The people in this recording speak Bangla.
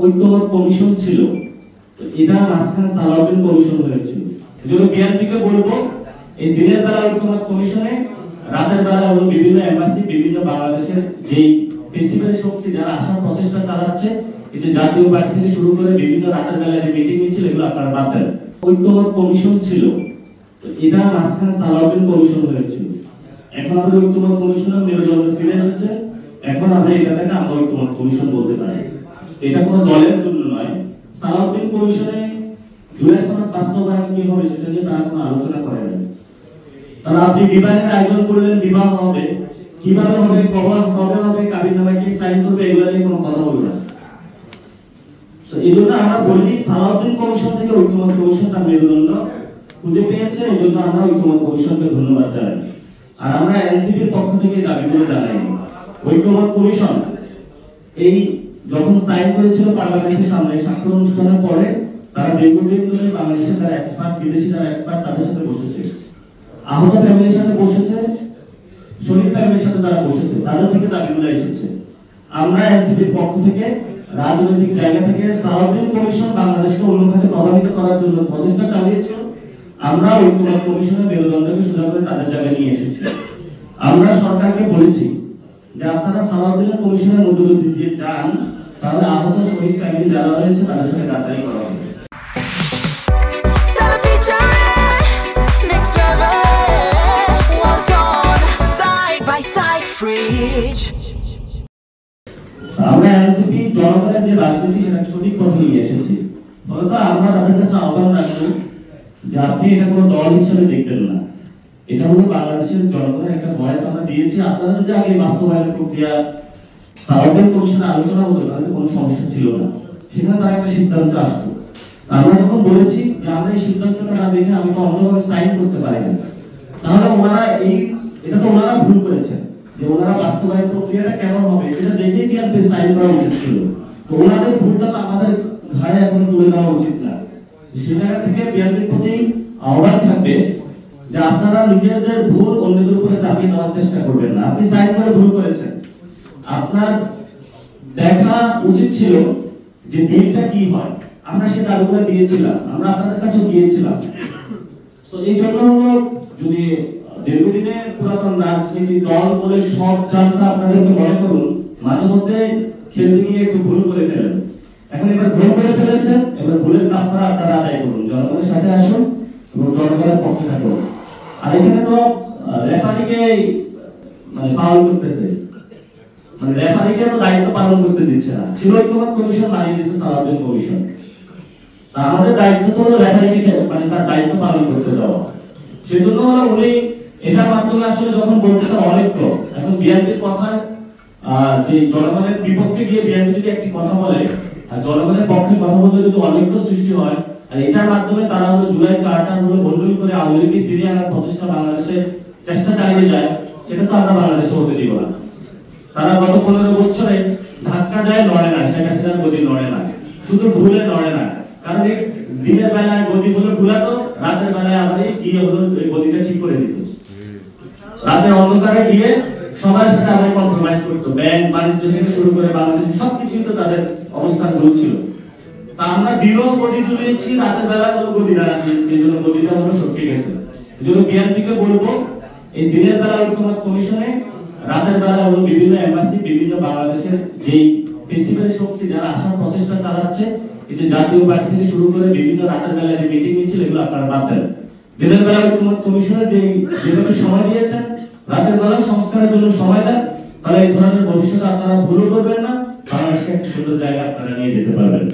ঐক্যমত কমিশন ছিল, এটা মাঝখানে সালাউদ্দিন কমিশন হয়েছিল। এজন্য বিএনপিকে বলবো এই দিনের বেলা ঐক্যমত কমিশনে, রাতের বেলা হলো বিভিন্ন এমবাসি, বিভিন্ন বাংলাদেশের যেই প্রিন্সিপাল শক্তি যারা আসার প্রচেষ্টা চালাচ্ছে, এই যে জাতীয় পার্টি থেকে শুরু করে বিভিন্ন রাতের বেলা যে মিটিং মিছিল, এগুলো আপনারা বাদ দেন। ঐক্যমত কমিশন ছিল, এটা মাঝখানে সালাউদ্দিন কমিশন হয়েছিল। এখন আমরা ঐক্যমত কমিশনের মেরুদণ্ড ফিরে এসেছে, এখন আমরা এটাকে আমরা ঐক্যমত কমিশন বলতে পারি। এটা কোনো দলের জন্য নয়। সালাউদ্দিন কমিশনে জুলাই সনদ বাস্তবায়ন কি হবে সেটা নিয়ে তারা কোনো আলোচনা করে না। তারা আপনি বিবাহের আয়োজন করলেন, বিবাহ হবে কিভাবে হবে, কবে হবে, কাবিননামায় কি সাইন করবে, এগুলো নিয়ে কোনো কথা বলবে না। তো এই জন্য আমরা বলি সালাউদ্দিন কমিশন থেকে ঐক্যমত কমিশন তার মেরুদণ্ড খুঁজে পেয়েছে, এই জন্য আমরা ঐক্যমত কমিশনকে ধন্যবাদ জানাই। আর আমরা এনসিপির পক্ষ থেকে দাবিগুলো জানাই। ঐক্যমত কমিশন এই যখন সাইন করেছিল পার্লামেন্টের সামনে স্বাক্ষর অনুষ্ঠানের পরে, তারা দীর্ঘদিন ধরে বাংলাদেশের যারা এক্সপার্ট, বিদেশি যারা এক্সপার্ট, তাদের সাথে বসেছে, আহত ফ্যামিলির সাথে বসেছে, শহীদ ফ্যামিলির সাথে তারা বসেছে, তাদের থেকে দাবিগুলো এসেছে। আমরা এনসিপির পক্ষ থেকে রাজনৈতিক জায়গা থেকে সালাউদ্দিন কমিশন বাংলাদেশকে অন্য খাতে প্রভাবিত করার জন্য প্রচেষ্টা চালিয়েছিল, আমরা ঐক্যমত কমিশনের মেরুদণ্ডকে সোজা করে তাদের জায়গায় নিয়ে এসেছি। আমরা সরকারকে বলেছি যে আপনারা সালাউদ্দিন কমিশনের মধ্য দিয়ে যান, তাহলে আহত শহীদ ফ্যামিলি যারা রয়েছে তাদের সাথে গাদ্দারি করা হবে। আমরা এনসিপি জনগণের যে রাজনীতি সেটা সঠিক পথে নিয়ে এসেছি। ফলত আমরা তাদের কাছে আহ্বান রাখবো যে আপনি এটা কোনো দল হিসেবে দেখবেন না, এটা হলো বাংলাদেশের জনগণের একটা ভয়েস আমরা দিয়েছি। আপনারা যদি আগে বাস্তবায়ন প্রক্রিয়া সালাউদ্দিন কমিশনে আলোচনা হতো তাহলে কোনো সমস্যা ছিল না, সেখানে তারা একটা সিদ্ধান্ত আসতো। আমরা যখন বলেছি যে আমরা এই সিদ্ধান্তটা না দেখে আমি তো অন্যভাবে সাইন করতে পারি না, তাহলে ওনারা এটা তো ওনারা ভুল করেছেন যে ওনারা বাস্তবায়ন প্রক্রিয়াটা কেমন হবে সেটা দেখে কি আপনি সাইন করা উচিত ছিল। তো ওনাদের ভুলটা তো আমাদের ঘাড়ে এখন তুলে দেওয়া উচিত না। সে জায়গা থেকে বিএনপির প্রতি আহ্বান থাকবে যে আপনারা নিজেদের ভুল অন্যদের উপরে চাপিয়ে দেওয়ার চেষ্টা করবেন না। আপনি সাইন করে ভুল করেছেন, আপনার দেখা উচিত ছিল যে বিলটা কি হয়। আমরা সেই দাবিগুলো দিয়েছিলাম, আমরা আপনাদের কাছে গিয়েছিলাম। তো এই জন্য যদি দীর্ঘদিনের পুরাতন রাজনীতি দল বলে সব জানতা আপনাদেরকে মনে করুন, মাঝে মধ্যে খেলতে গিয়ে একটু ভুল করে ফেলেন। এখন এবার ভুল করে ফেলেছেন, এবার ভুলের কাফারা আপনারা আদায় করুন, জনগণের সাথে আসুন এবং জনগণের পক্ষে থাকুন। আর এখানে তো রেফারিকে মানে ফাউল করতেছে, মানে রেফারিকে তো দায়িত্ব পালন করতে দিচ্ছে না। ছিল ঐক্যমত কমিশন, বানিয়ে দিচ্ছে সালাউদ্দিন কমিশন। তা আমাদের দায়িত্ব তো রেফারিকে মানে তার দায়িত্ব পালন করতে দেওয়া। সেজন্য উনি এটার মাধ্যমে আসলে যখন বলতেছে অনৈক্য, এখন বিএনপির কথা যে জনগণের বিপক্ষে গিয়ে বিএনপি যদি একটি কথা বলে আর জনগণের পক্ষে কথা বললে যদি অনৈক্য সৃষ্টি হয়, আর এটার মাধ্যমে তারা হলো জুলাই চার্টার হলো বন্ডল করে আওয়ামী লীগকে ফিরিয়ে আনার প্রচেষ্টা বাংলাদেশে চেষ্টা চালিয়ে যায়, সেটা তো আমরা বাংলাদেশে হতে দিব না। তারা গত 15 বছরে ধাক্কা দেয়, লড়ে না, শেখ হাসিনার গদি লড়ে না, শুধু ভুলে লড়ে না। কারণ এই দিনের বেলায় গদি হলো ভুলাতো, রাতের বেলায় আমাদের গিয়ে হলো গদিটা ঠিক করে দিত। রাতের অন্ধকারে গিয়ে সবার সাথে আমরা কম্প্রোমাইজ করতো, ব্যাংক বাণিজ্য থেকে শুরু করে বাংলাদেশের সবকিছু তো তাদের অবস্থান ছিল। তা আমরা দিনও গদি ঝুলিয়েছি, রাতের বেলায় হলো গদি নাড়া দিয়েছি, এই জন্য গদিটা হলো সটকে গেছে। এই জন্য বিএনপিকে বলবো এই দিনের বেলা ঐক্যমত কমিশনে, রাতের বেলা হলো বিভিন্ন এমবাসি, বিভিন্ন বাংলাদেশের যেই প্রিন্সিপাল শক্তি যারা আসার প্রচেষ্টা চালাচ্ছে, এই যে জাতীয় পার্টি থেকে শুরু করে বিভিন্ন রাতের বেলায় যে মিটিং মিছিল, এগুলো আপনারা বাদ দেন। দিনের বেলা ঐক্যমত কমিশনের যেভাবে সময় দিয়েছেন, রাতের বেলা সংস্কারের জন্য সময় দেন, তাহলে এই ধরনের ভবিষ্যতে আপনারা ভুলও করবেন না, বাংলাদেশকে একটা সুন্দর জায়গা আপনারা নিয়ে যেতে পারবেন।